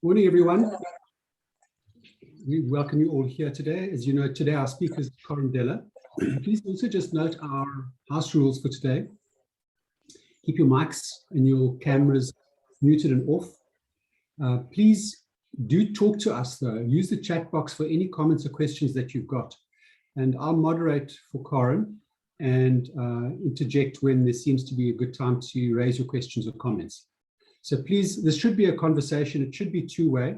Morning, everyone. We welcome you all here today. As you know, today our speaker is Corin Della. Please also just note our house rules for today. Keep your mics and your cameras muted and off. Please do talk to us though. Use the chat box for any comments or questions that you've got. And I'll moderate for Corin and interject when there seems to be a good time to raise your questions or comments. So please, this should be a conversation. It should be two-way.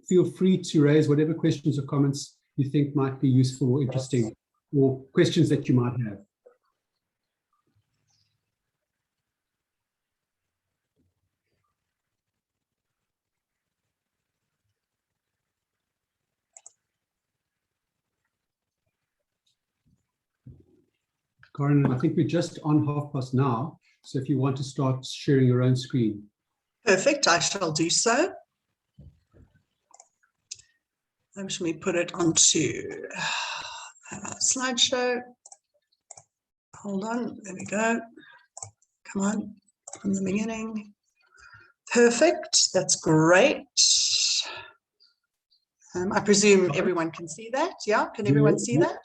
Feel free to raise whatever questions or comments you think might be useful or interesting, or questions that you might have. Corin, I think we're just on 9:30 now. So if you want to start sharing your own screen. Perfect, I shall do so. Let me put it onto slideshow. Hold on, there we go. Come on, from the beginning. Perfect, that's great. I presume everyone can see that, yeah? Can everyone see that?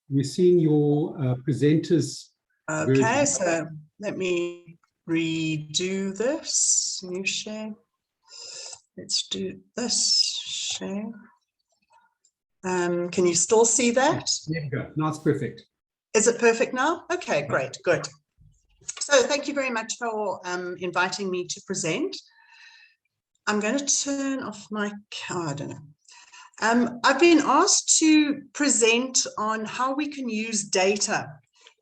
We're seeing your presenters. Okay, so let me redo this. New share. Let's do this. Share. Can you still see that? There you go. Now it's perfect. Is it perfect now? Okay, great, good. So thank you very much for inviting me to present. I'm going to turn off my, I don't know. I've been asked to present on how we can use data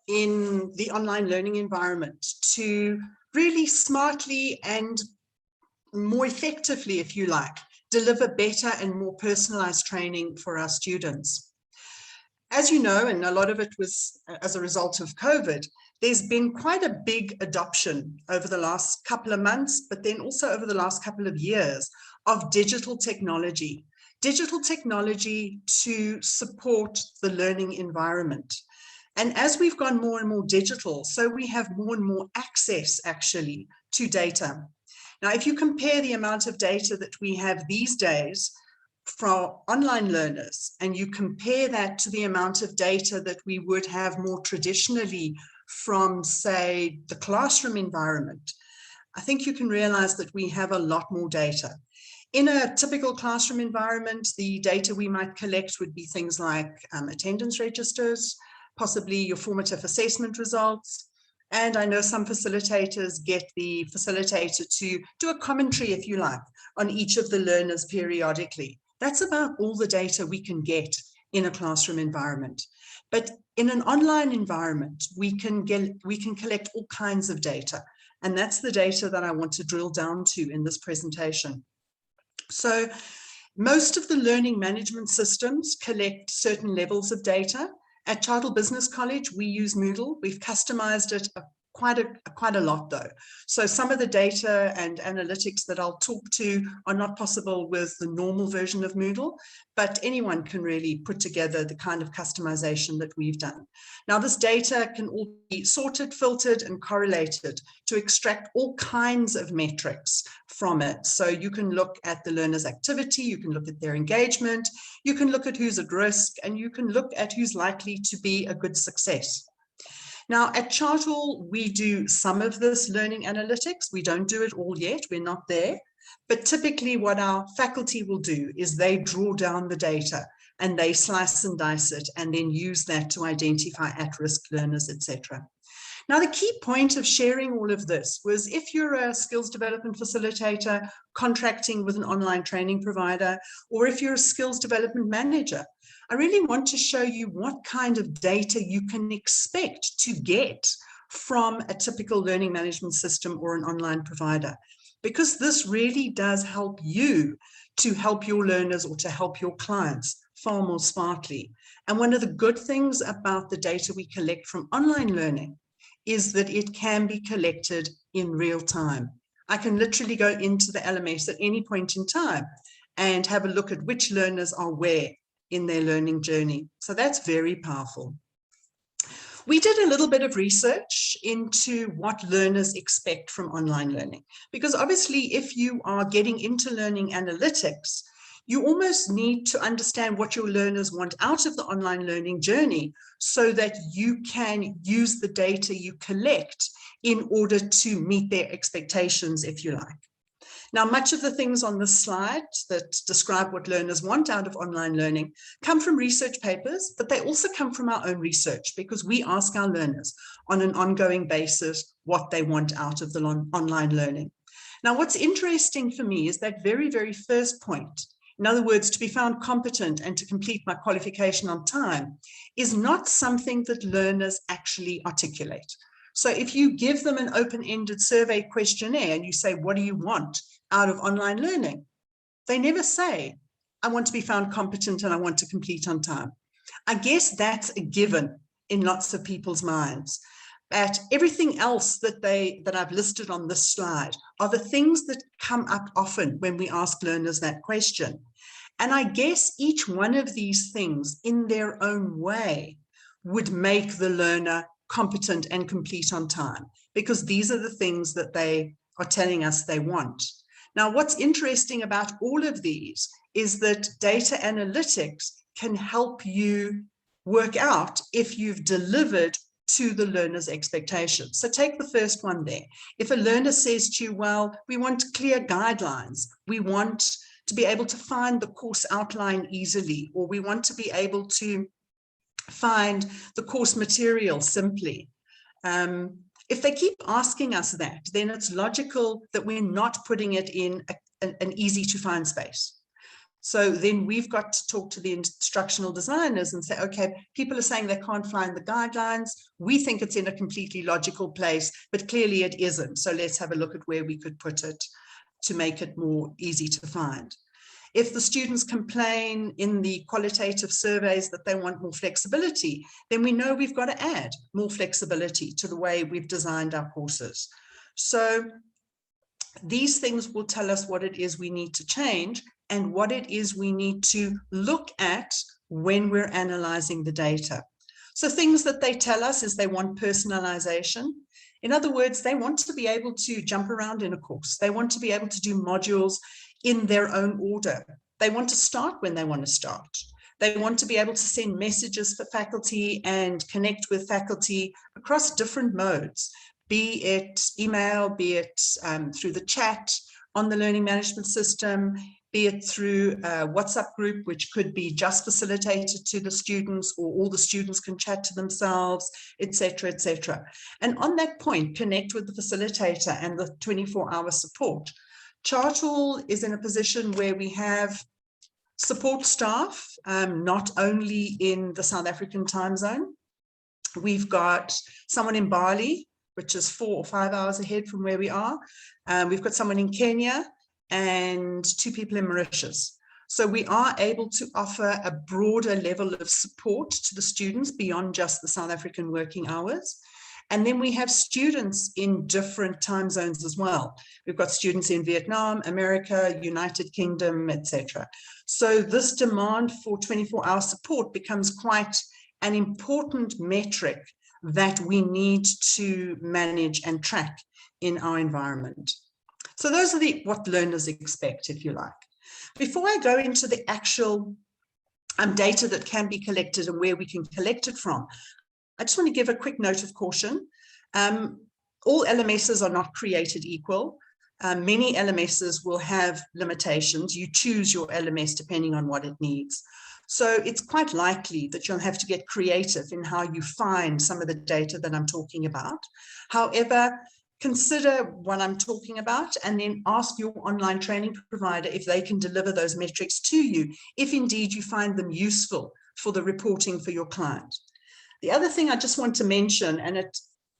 in the online learning environment to really smartly and more effectively, if you like, deliver better and more personalized training for our students. As you know, and a lot of it was as a result of COVID, there's been quite a big adoption over the last couple of months, but then also over the last couple of years of digital technology to support the learning environment. And as we've gone more and more digital, so we have more and more access actually to data. Now, if you compare the amount of data that we have these days for online learners, and you compare that to the amount of data that we would have more traditionally from, say, the classroom environment, I think you can realize that we have a lot more data. In a typical classroom environment, the data we might collect would be things like attendance registers, possibly your formative assessment results. And I know some facilitators get the facilitator to do a commentary, if you like, on each of the learners periodically. That's about all the data we can get in a classroom environment. But in an online environment, we can collect all kinds of data. And that's the data that I want to drill down to in this presentation. So most of the learning management systems collect certain levels of data. At Chartered Business College, we use Moodle. We've customized it quite a lot though. So some of the data and analytics that I'll talk to are not possible with the normal version of Moodle, but anyone can really put together the kind of customization that we've done. Now, this data can all be sorted, filtered, and correlated to extract all kinds of metrics from it. So you can look at the learner's activity, you can look at their engagement, you can look at who's at risk, and you can look at who's likely to be a good success. Now, at Chartle, we do some of this learning analytics. We don't do it all yet. We're not there. But typically what our faculty will do is they draw down the data and they slice and dice it and then use that to identify at-risk learners, etc. Now, the key point of sharing all of this was if you're a skills development facilitator contracting with an online training provider, or if you're a skills development manager, I really want to show you what kind of data you can expect to get from a typical learning management system or an online provider, because this really does help you to help your learners or to help your clients far more smartly. And one of the good things about the data we collect from online learning is that it can be collected in real time. I can literally go into the LMS at any point in time and have a look at which learners are where in their learning journey. So that's very powerful. We did a little bit of research into what learners expect from online learning, because obviously if you are getting into learning analytics, you almost need to understand what your learners want out of the online learning journey so that you can use the data you collect in order to meet their expectations, if you like. Now, much of the things on this slide that describe what learners want out of online learning come from research papers, but they also come from our own research, because we ask our learners on an ongoing basis what they want out of the online learning. Now, what's interesting for me is that very, very first point. In other words, to be found competent and to complete my qualification on time is not something that learners actually articulate. So if you give them an open-ended survey questionnaire and you say, what do you want out of online learning? They never say, I want to be found competent and I want to complete on time. I guess that's a given in lots of people's minds. But everything else that I've listed on this slide are the things that come up often when we ask learners that question. And I guess each one of these things in their own way would make the learner competent and complete on time, because these are the things that they are telling us they want. Now, what's interesting about all of these is that data analytics can help you work out if you've delivered to the learner's expectations. So take the first one there. If a learner says to you, well, we want clear guidelines, we want to be able to find the course outline easily, or we want to be able to find the course material simply. If they keep asking us that, then it's logical that we're not putting it in an easy to find space. So then we've got to talk to the instructional designers and say, okay, people are saying they can't find the guidelines. We think it's in a completely logical place, but clearly it isn't. So let's have a look at where we could put it to make it more easy to find. If the students complain in the qualitative surveys that they want more flexibility, then we know we've got to add more flexibility to the way we've designed our courses. So these things will tell us what it is we need to change and what it is we need to look at when we're analyzing the data. So things that they tell us is they want personalization. In other words, they want to be able to jump around in a course. They want to be able to do modules in their own order. They want to start when they want to start. They want to be able to send messages for faculty and connect with faculty across different modes, be it email, be it through the chat on the learning management system, be it through a WhatsApp group, which could be just facilitated to the students, or all the students can chat to themselves, etc., etc. And on that point, connect with the facilitator and the 24-hour support. Chartwell is in a position where we have support staff, not only in the South African time zone. We've got someone in Bali, which is 4 or 5 hours ahead from where we are. We've got someone in Kenya and 2 people in Mauritius. So we are able to offer a broader level of support to the students beyond just the South African working hours. And then we have students in different time zones as well. We've got students in Vietnam, America, United Kingdom, etc. So this demand for 24-hour support becomes quite an important metric that we need to manage and track in our environment. So those are what learners expect, if you like. Before I go into the actual data that can be collected and where we can collect it from, I just want to give a quick note of caution. All LMSs are not created equal. Many LMSs will have limitations. You choose your LMS depending on what it needs. So it's quite likely that you'll have to get creative in how you find some of the data that I'm talking about. However, consider what I'm talking about and then ask your online training provider if they can deliver those metrics to you, if indeed you find them useful for the reporting for your client. The other thing I just want to mention, and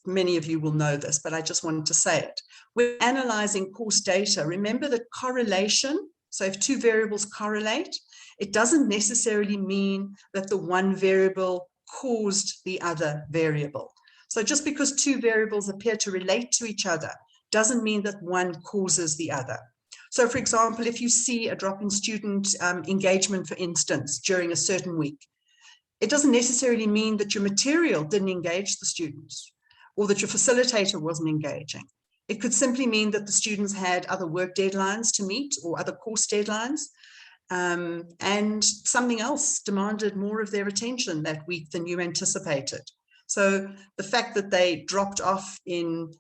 many of you will know this, but I just wanted to say it. We're analyzing course data. Remember that correlation, so if 2 variables correlate, it doesn't necessarily mean that the one variable caused the other variable. So just because 2 variables appear to relate to each other doesn't mean that one causes the other. So for example, if you see a drop in student engagement, for instance, during a certain week, it doesn't necessarily mean that your material didn't engage the students or that your facilitator wasn't engaging. It could simply mean that the students had other work deadlines to meet or other course deadlines, and something else demanded more of their attention that week than you anticipated. So the fact that they dropped off in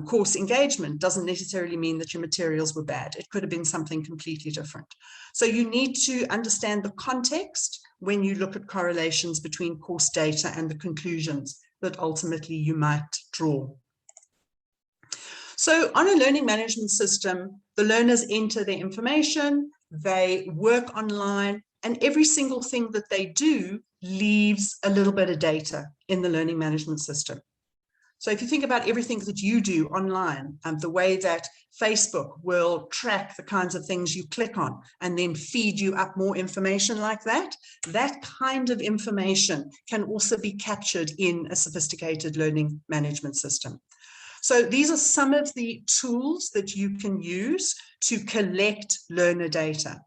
course engagement doesn't necessarily mean that your materials were bad. It could have been something completely different. So you need to understand the context when you look at correlations between course data and the conclusions that ultimately you might draw. So on a learning management system, the learners enter their information, they work online, and every single thing that they do leaves a little bit of data in the learning management system. So if you think about everything that you do online, the way that Facebook will track the kinds of things you click on and then feed you up more information like that, that kind of information can also be captured in a sophisticated learning management system. So these are some of the tools that you can use to collect learner data.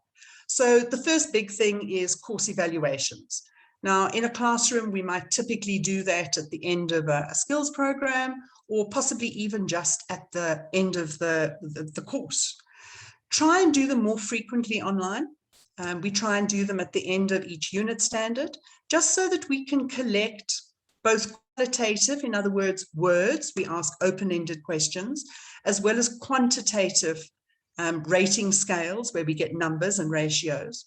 So the first big thing is course evaluations. Now, in a classroom, we might typically do that at the end of a skills program, or possibly even just at the end of the course. Try and do them more frequently online. We try and do them at the end of each unit standard, just so that we can collect both qualitative, in other words, words, we ask open-ended questions, as well as quantitative rating scales where we get numbers and ratios.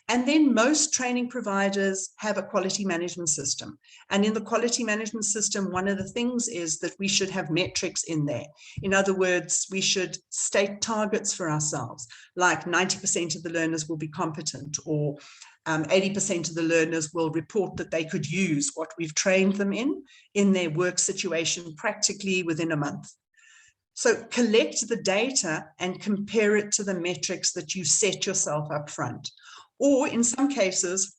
And then most training providers have a quality management system. And in the quality management system, one of the things is that we should have metrics in there. In other words, we should state targets for ourselves, like 90% of the learners will be competent, or 80% of the learners will report that they could use what we've trained them in their work situation practically within a month. So collect the data and compare it to the metrics that you set yourself up front. Or in some cases,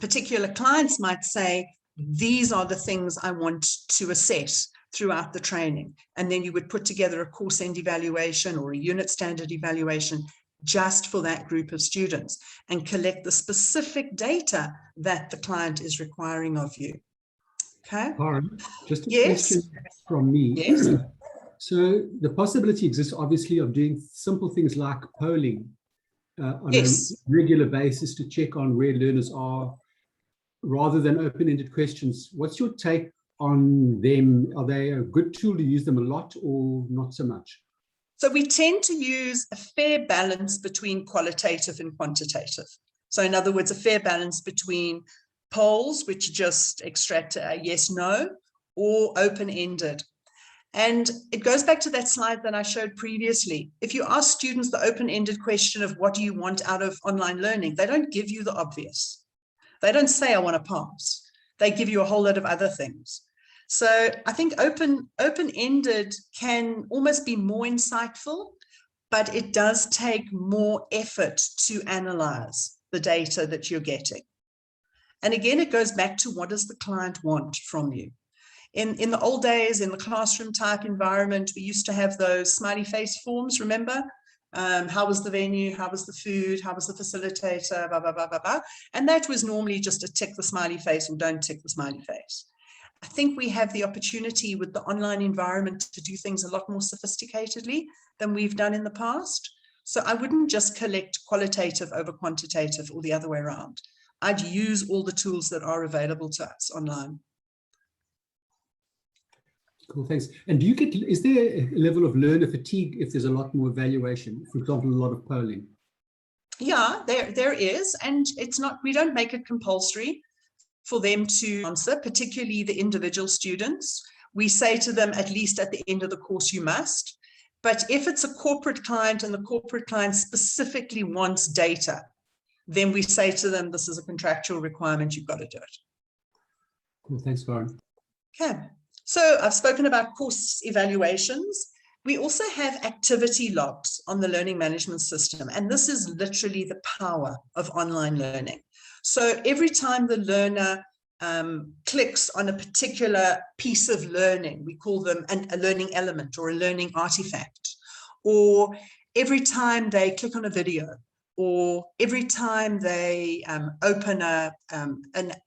particular clients might say, these are the things I want to assess throughout the training. And then you would put together a course end evaluation or a unit standard evaluation just for that group of students and collect the specific data that the client is requiring of you. Okay. Karen, just a Yes. question from me. Yes. So the possibility exists, obviously, of doing simple things like polling on Yes. a regular basis to check on where learners are, rather than open-ended questions. What's your take on them? Are they a good tool to use them a lot or not so much? So we tend to use a fair balance between qualitative and quantitative. So in other words, a fair balance between polls, which just extract a yes, no, or open-ended. And it goes back to that slide that I showed previously. If you ask students the open-ended question of what do you want out of online learning, they don't give you the obvious. They don't say, I want to pass. They give you a whole lot of other things. So I think open-ended can almost be more insightful, but it does take more effort to analyze the data that you're getting. And again, it goes back to what does the client want from you? In the old days, in the classroom type environment, we used to have those smiley face forms, remember? How was the venue? How was the food? How was the facilitator? Blah, blah, blah, blah, blah. And that was normally just a tick the smiley face or don't tick the smiley face. I think we have the opportunity with the online environment to do things a lot more sophisticatedly than we've done in the past. So I wouldn't just collect qualitative over quantitative or the other way around. I'd use all the tools that are available to us online. Cool, thanks. And do you get, is there a level of learner fatigue if there's a lot more evaluation, for example, a lot of polling? Yeah, there is, and it's not, we don't make it compulsory for them to answer, particularly the individual students. We say to them, at least at the end of the course, you must. But if it's a corporate client and the corporate client specifically wants data, then we say to them, this is a contractual requirement, you've got to do it. Cool, thanks, Karen. Okay. So I've spoken about course evaluations. We also have activity logs on the learning management system, and this is literally the power of online learning. So every time the learner clicks on a particular piece of learning, we call them a learning element or a learning artifact, or every time they click on a video, or every time they open a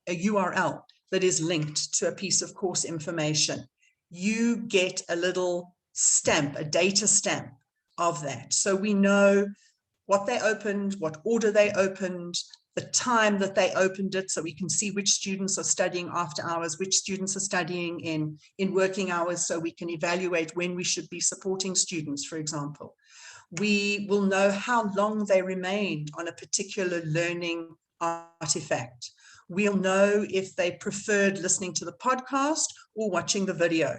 URL that is linked to a piece of course information, you get a little stamp, a data stamp of that. So we know what they opened, what order they opened, the time that they opened it, so we can see which students are studying after hours, which students are studying in working hours, so we can evaluate when we should be supporting students, for example. We will know how long they remained on a particular learning artifact. We'll know if they preferred listening to the podcast or watching the video.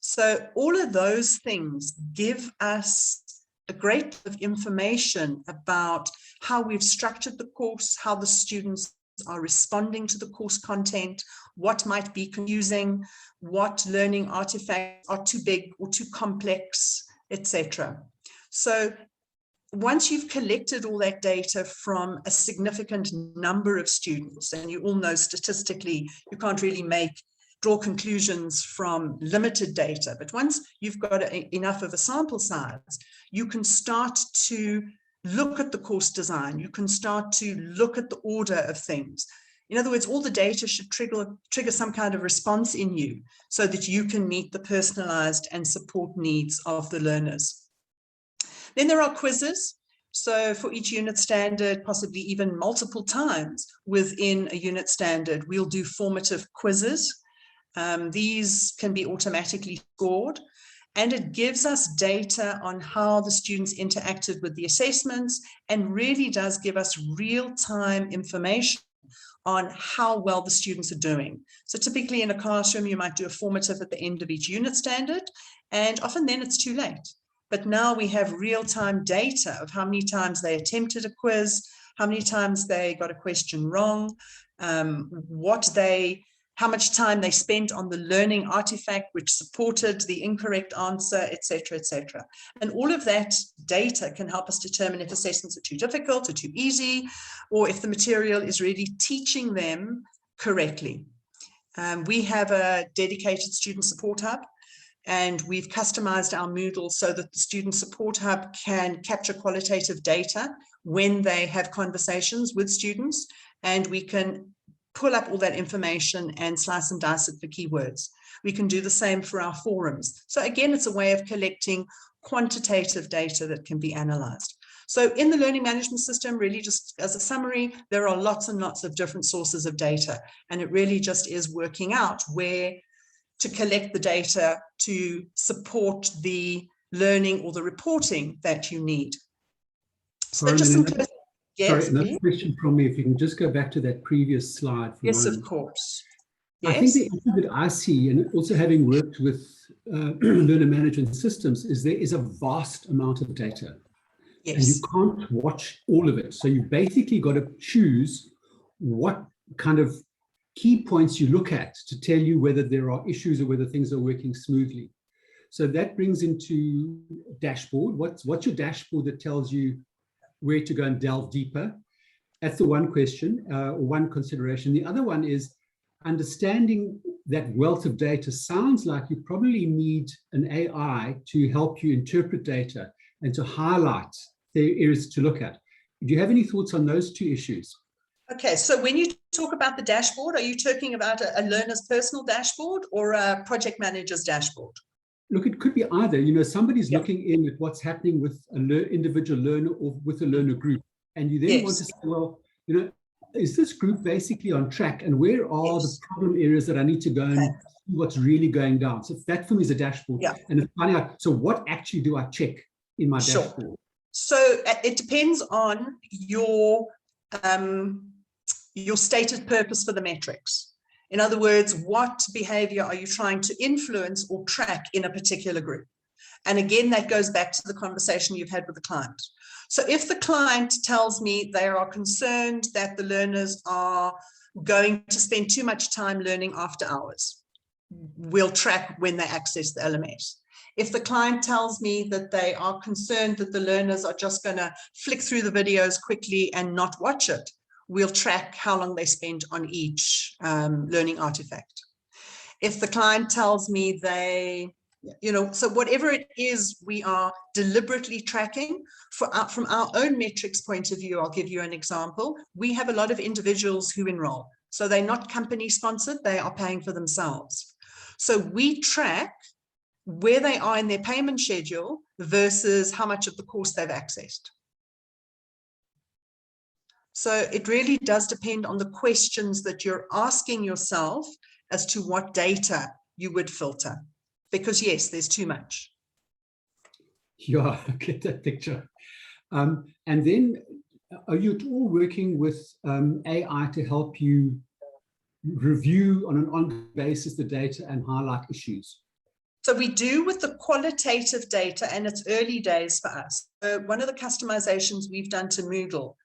So all of those things give us a great deal of information about how we've structured the course, how the students are responding to the course content, what might be confusing, what learning artifacts are too big or too complex, etc. So once you've collected all that data from a significant number of students, and you all know statistically you can't really draw conclusions from limited data, but once you've got enough of a sample size, you can start to look at the course design, you can start to look at the order of things. In other words, all the data should trigger some kind of response in you so that you can meet the personalized and support needs of the learners. Then there are quizzes. So for each unit standard, possibly even multiple times within a unit standard, we'll do formative quizzes. These can be automatically scored, and it gives us data on how the students interacted with the assessments and really does give us real-time information on how well the students are doing. So typically in a classroom, you might do a formative at the end of each unit standard, and often then it's too late. But now we have real-time data of how many times they attempted a quiz, how many times they got a question wrong, how much time they spent on the learning artifact which supported the incorrect answer, etc., etc. And all of that data can help us determine if assessments are too difficult or too easy, or if the material is really teaching them correctly. We have a dedicated student support hub, and we've customized our Moodle so that the Student Support Hub can capture qualitative data when they have conversations with students, and we can pull up all that information and slice and dice it for keywords. We can do the same for our forums. So again, it's a way of collecting quantitative data that can be analyzed. So in the learning management system, really just as a summary, there are lots and lots of different sources of data, and it really just is working out where to collect the data to support the learning or the reporting that you need. So just some closing. Yes, sorry, another question from me. If you can just go back to that previous slide. Yes, of course. Yes. I think the issue that I see, and also having worked with learner management systems, is there is a vast amount of data. Yes. And you can't watch all of it. So you basically got to choose what kind of key points you look at to tell you whether there are issues or whether things are working smoothly. So that brings into dashboard. What's your dashboard that tells you where to go and delve deeper? That's the one question, or one consideration. The other one is understanding that wealth of data. Sounds like you probably need an AI to help you interpret data and to highlight the areas to look at. Do you have any thoughts on those two issues? Okay, so when you talk about the dashboard, are you talking about a learner's personal dashboard or a project manager's dashboard? Look, it could be either. You know, somebody's looking in at what's happening with an individual learner or with a learner group. And you then want to say, well, you know, is this group basically on track? And where are the problem areas that I need to go and see what's really going down? So that for me is a dashboard. And it's finding out, so what actually do I check in my dashboard? So it depends on your stated purpose for the metrics. In other words, what behavior are you trying to influence or track in a particular group? And again, that goes back to the conversation you've had with the client. So if the client tells me they are concerned that the learners are going to spend too much time learning after hours, we'll track when they access the LMS. If the client tells me that they are concerned that the learners are just going to flick through the videos quickly and not watch it, we'll track how long they spend on each learning artifact. If the client tells me they So whatever it is, we are deliberately tracking from our own metrics point of view. I'll give you an example. We have a lot of individuals who enroll. So they're not company sponsored, they are paying for themselves. So we track where they are in their payment schedule versus how much of the course they've accessed. So it really does depend on the questions that you're asking yourself as to what data you would filter. Because yes, there's too much. Yeah, I get that picture. And then are you all working with AI to help you review on an ongoing basis the data and highlight issues? So we do with the qualitative data, and it's early days for us. One of the customizations we've done to Moodle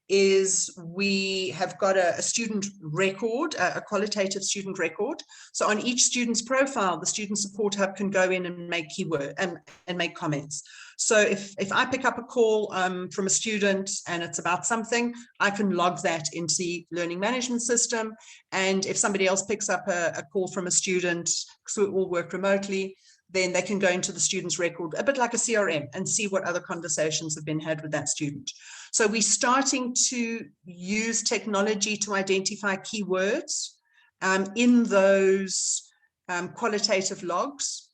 is we have got a student record, a qualitative student record. So on each student's profile, the Student Support Hub can go in and make keyword and make comments. So if I pick up a call from a student and it's about something, I can log that into the learning management system. And if somebody else picks up a call from a student, because we all work remotely, then they can go into the student's record, a bit like a CRM, and see what other conversations have been had with that student. So we're starting to use technology to identify keywords in those qualitative logs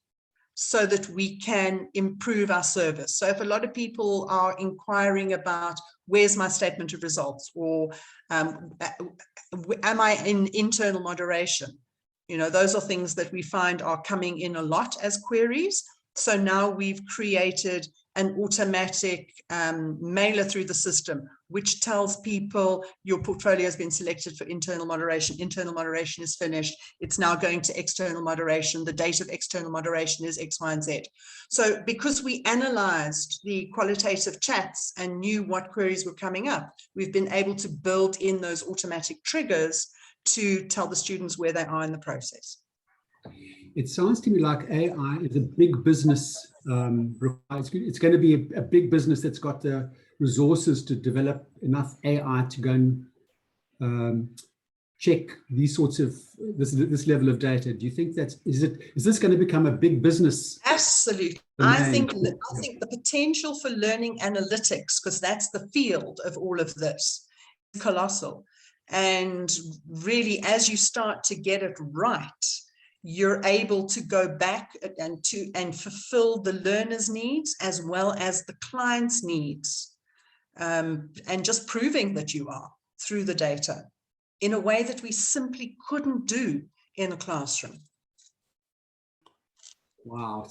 so that we can improve our service. So if a lot of people are inquiring about where's my statement of results, or am I in internal moderation? Those are things that we find are coming in a lot as queries. So now we've created an automatic mailer through the system, which tells people your portfolio has been selected for internal moderation. Internal moderation is finished. It's now going to external moderation. The date of external moderation is X, Y, and Z. So because we analyzed the qualitative chats and knew what queries were coming up, we've been able to build in those automatic triggers to tell the students where they are in the process. It sounds to me like AI is a big business. It's going to be a big business that's got the resources to develop enough AI to go and check these sorts of this level of data. Do you think is this going to become a big business? Absolutely. I think the potential for learning analytics, because that's the field of all of this, is colossal. And really, as you start to get it right, you're able to go back and fulfill the learner's needs as well as the client's needs, and just proving that you are through the data in a way that we simply couldn't do in a classroom. Wow,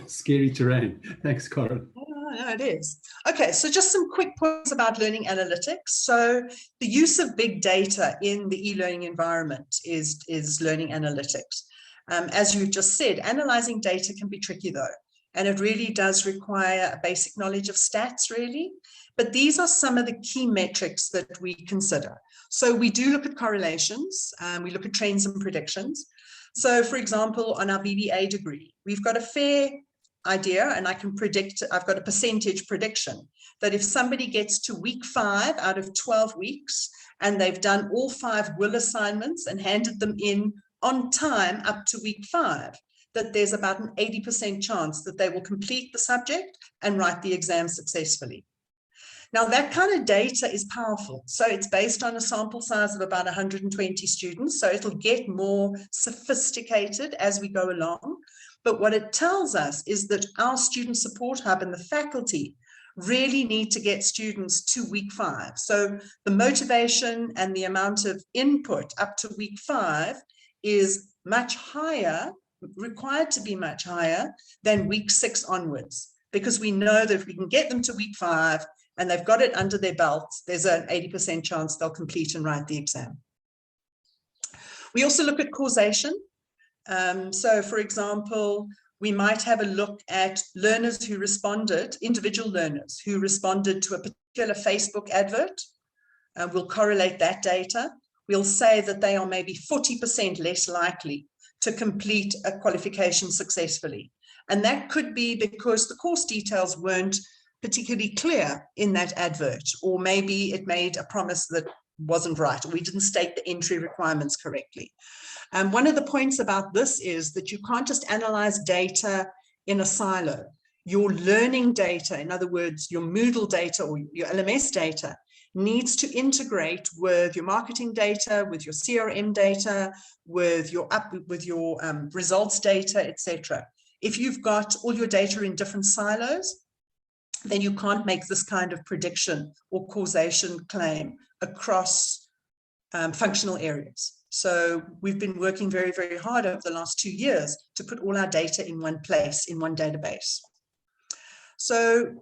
scary terrain. Thanks, Corinne. No, it is. Okay, so just some quick points about learning analytics. So the use of big data in the e-learning environment is learning analytics. As you just said, analyzing data can be tricky though, and it really does require a basic knowledge of stats really. But these are some of the key metrics that we consider. So we do look at correlations, we look at trends and predictions. So for example, on our BBA degree, we've got a fair idea, and I can predict, I've got a percentage prediction that if somebody gets to week 5 out of 12 weeks and they've done all 5 will assignments and handed them in on time up to week 5, that there's about an 80% chance that they will complete the subject and write the exam successfully. Now that kind of data is powerful. So it's based on a sample size of about 120 students. So it'll get more sophisticated as we go along. But what it tells us is that our Student Support Hub and the faculty really need to get students to week 5. So the motivation and the amount of input up to week 5 is much higher, required to be much higher than week 6 onwards, because we know that if we can get them to week 5 and they've got it under their belt, there's an 80% chance they'll complete and write the exam. We also look at causation. So for example, we might have a look at learners who responded, individual learners who responded to a particular Facebook advert. We'll correlate that data. We'll say that they are maybe 40% less likely to complete a qualification successfully. And that could be because the course details weren't particularly clear in that advert, or maybe it made a promise that wasn't right, or we didn't state the entry requirements correctly. One of the points about this is that you can't just analyze data in a silo. Your learning data, in other words, your Moodle data or your LMS data, needs to integrate with your marketing data, with your CRM data, with your results data, etc. If you've got all your data in different silos, then you can't make this kind of prediction or causation claim across functional areas. So we've been working very, very hard over the last 2 years to put all our data in one place, in one database. So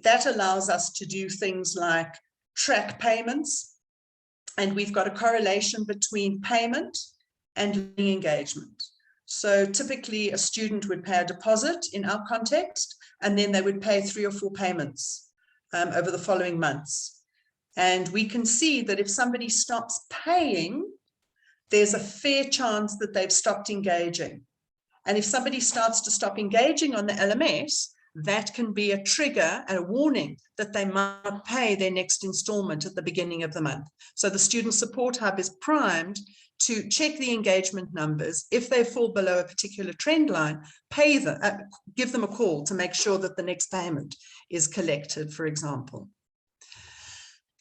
that allows us to do things like track payments, and we've got a correlation between payment and learning engagement. So typically a student would pay a deposit in our context, and then they would pay 3 or 4 payments over the following months. And we can see that if somebody stops paying, there's a fair chance that they've stopped engaging. And if somebody starts to stop engaging on the LMS, that can be a trigger and a warning that they might pay their next installment at the beginning of the month. So the Student Support Hub is primed to check the engagement numbers. If they fall below a particular trend line, pay them, give them a call to make sure that the next payment is collected, for example.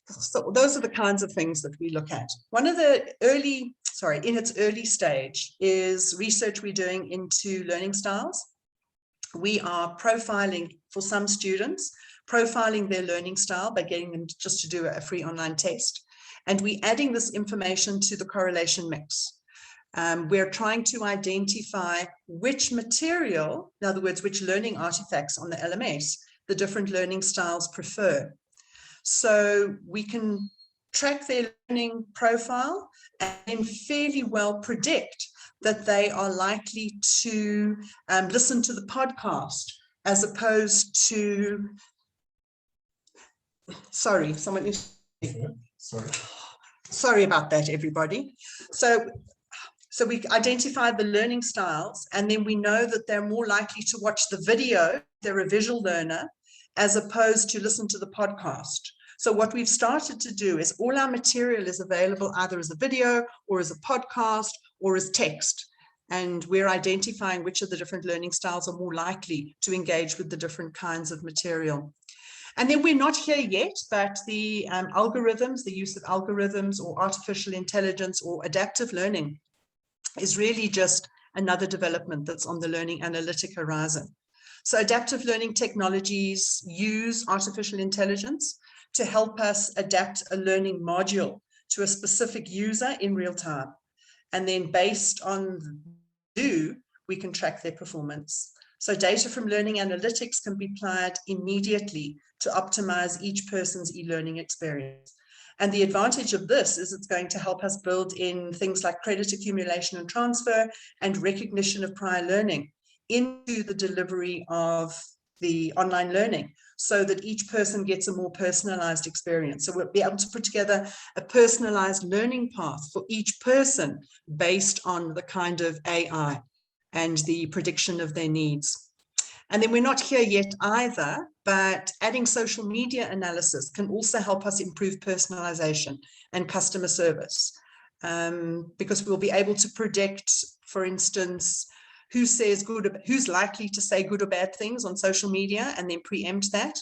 So those are the kinds of things that we look at. One of the in its early stage is research we're doing into learning styles. We are profiling for some students, profiling their learning style by getting them just to do a free online test. And we're adding this information to the correlation mix. We're trying to identify which material, in other words, which learning artifacts on the LMS, the different learning styles prefer. So we can track their learning profile and fairly well predict that they are likely to listen to the podcast as opposed to, sorry, someone is, sorry about that, everybody. So we identified the learning styles, and then we know that they're more likely to watch the video, they're a visual learner, as opposed to listen to the podcast. So what we've started to do is all our material is available either as a video or as a podcast or as text. And we're identifying which of the different learning styles are more likely to engage with the different kinds of material. And then we're not here yet, but the algorithms, the use of algorithms or artificial intelligence or adaptive learning is really just another development that's on the learning analytic horizon. So adaptive learning technologies use artificial intelligence to help us adapt a learning module to a specific user in real time. And then based on we can track their performance. So data from learning analytics can be applied immediately to optimize each person's e-learning experience. And the advantage of this is it's going to help us build in things like credit accumulation and transfer and recognition of prior learning into the delivery of the online learning, so that each person gets a more personalized experience. So we'll be able to put together a personalized learning path for each person based on the kind of AI and the prediction of their needs. And then we're not here yet either, but adding social media analysis can also help us improve personalization and customer service, because we'll be able to predict, for instance, who says good, who's likely to say good or bad things on social media, and then preempt that.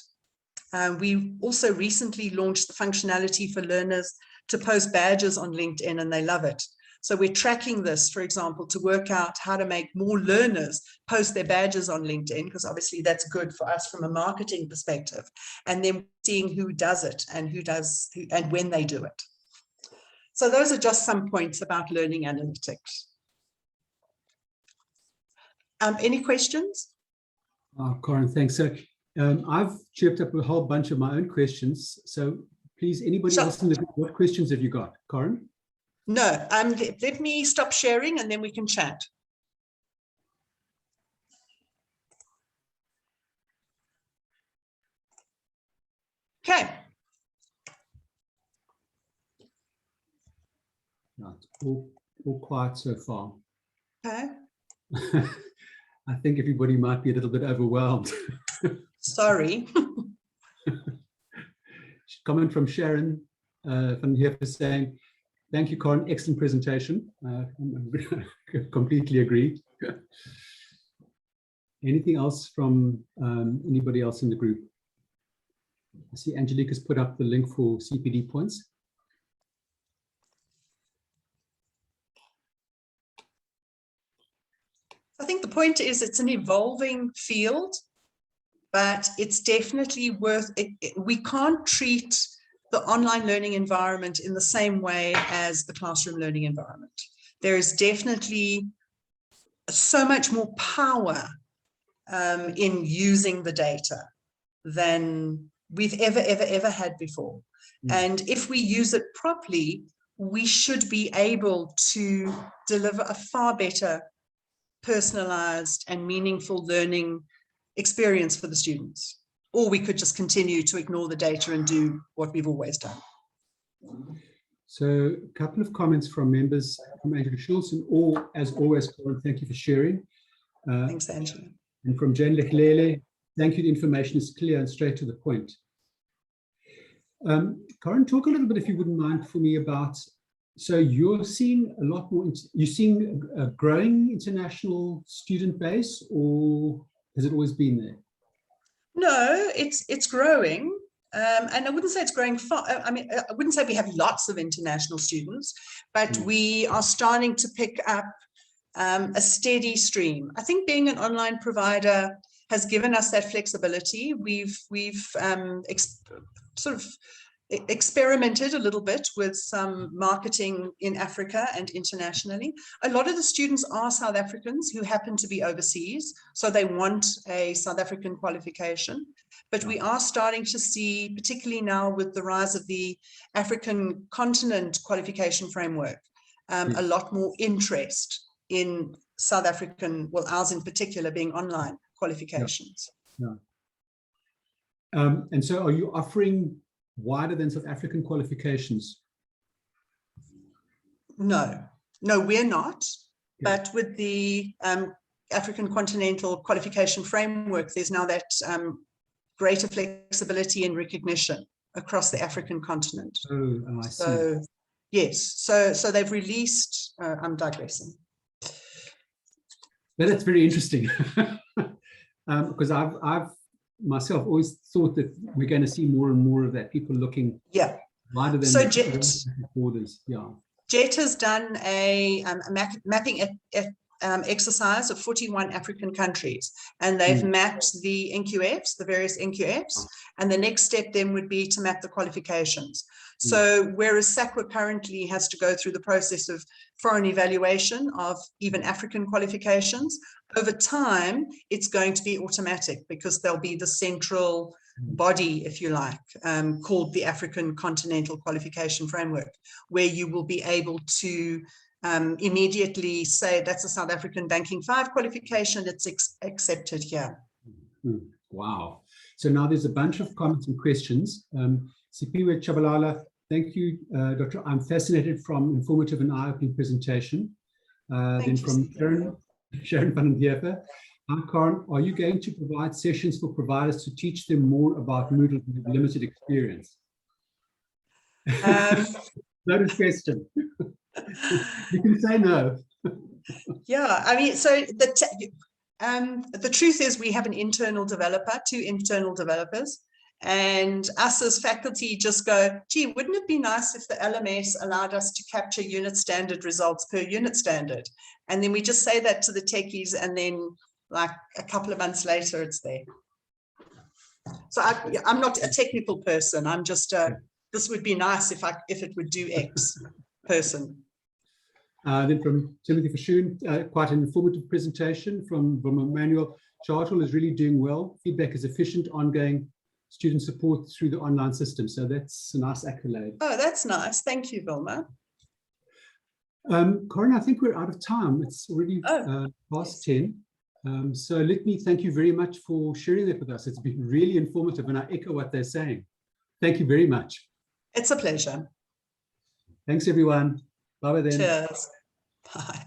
We also recently launched the functionality for learners to post badges on LinkedIn, and they love it. So we're tracking this, for example, to work out how to make more learners post their badges on LinkedIn, because obviously that's good for us from a marketing perspective. And then seeing who does it and and when they do it. So those are just some points about learning analytics. Any questions? Corin, thanks. So I've chirped up a whole bunch of my own questions. So please, anybody else in the group, what questions have you got? Corin? No, let me stop sharing and then we can chat. Okay. No, it's all quiet so far. Okay. I think everybody might be a little bit overwhelmed. Sorry. Comment from Sharon. from here for saying, thank you, Corin, excellent presentation. Completely agree. Anything else from anybody else in the group? I see Angelica's put up the link for CPD points. I think the point is it's an evolving field, but it's definitely worth it. We can't treat the online learning environment in the same way as the classroom learning environment. There is definitely so much more power in using the data than we've ever had before. And if we use it properly, we should be able to deliver a far better personalized and meaningful learning experience for the students. Or we could just continue to ignore the data and do what we've always done. So a couple of comments from members from Angela Schultz, and as always, Corin, thank you for sharing. Thanks, Angela. And from Jane Lechlele, thank you, the information is clear and straight to the point. Corin, talk a little bit, if you wouldn't mind, for me about, so you're seeing a lot more, you're seeing a growing international student base, or has it always been there? No, it's growing. And I wouldn't say it's growing far. I mean, I wouldn't say we have lots of international students, but we are starting to pick up a steady stream. I think being an online provider has given us that flexibility. We've sort of experimented a little bit with some marketing in Africa and internationally. A lot of the students are South Africans who happen to be overseas, so they want a South African qualification. But we are starting to see, particularly now with the rise of the African continent qualification framework, a lot more interest in South African, well, ours in particular, being online qualifications. And so are you offering wider than South African qualifications? No, we're not. But with the African Continental Qualification Framework, there's now that greater flexibility and recognition across the African continent. Oh, I see. So, yes, so they've released, I'm digressing. But that's very interesting. Because I've myself always thought that we're going to see more and more of that, people looking wider than so borders. JET has done a mapping exercise of 41 African countries, and they've mapped the NQFs, the various NQFs, and the next step then would be to map the qualifications. So whereas SAQA currently has to go through the process of foreign evaluation of even African qualifications, over time it's going to be automatic, because there'll be the central body, if you like, called the African Continental Qualification Framework, where you will be able to immediately say that's a South African Banking 5 qualification, it's accepted here. Wow. So now there's a bunch of comments and questions. Sipiwe Chabalala, thank you, Doctor. I'm fascinated from informative and eye-opening presentation. Then from Sharon van den Heerfer. Hi, Corin, are you going to provide sessions for providers to teach them more about Moodle with limited experience? Notice question. You can say no. Yeah, I mean, so the truth is we have an internal developer, 2 internal developers, and us as faculty just go, gee, wouldn't it be nice if the LMS allowed us to capture unit standard results per unit standard? And then we just say that to the techies, and then like a couple of months later, it's there. So I'm not a technical person. I'm just this would be nice if it would do X person. Then from Timothy Fashoon, quite an informative presentation from Emmanuel. Chartwell is really doing well. Feedback is efficient, ongoing student support through the online system. So that's a nice accolade. Oh, that's nice. Thank you, Vilma. Corin, I think we're out of time. It's already past 10. So let me thank you very much for sharing that with us. It's been really informative, and I echo what they're saying. Thank you very much. It's a pleasure. Thanks, everyone. Bye-bye then. Cheers. Bye.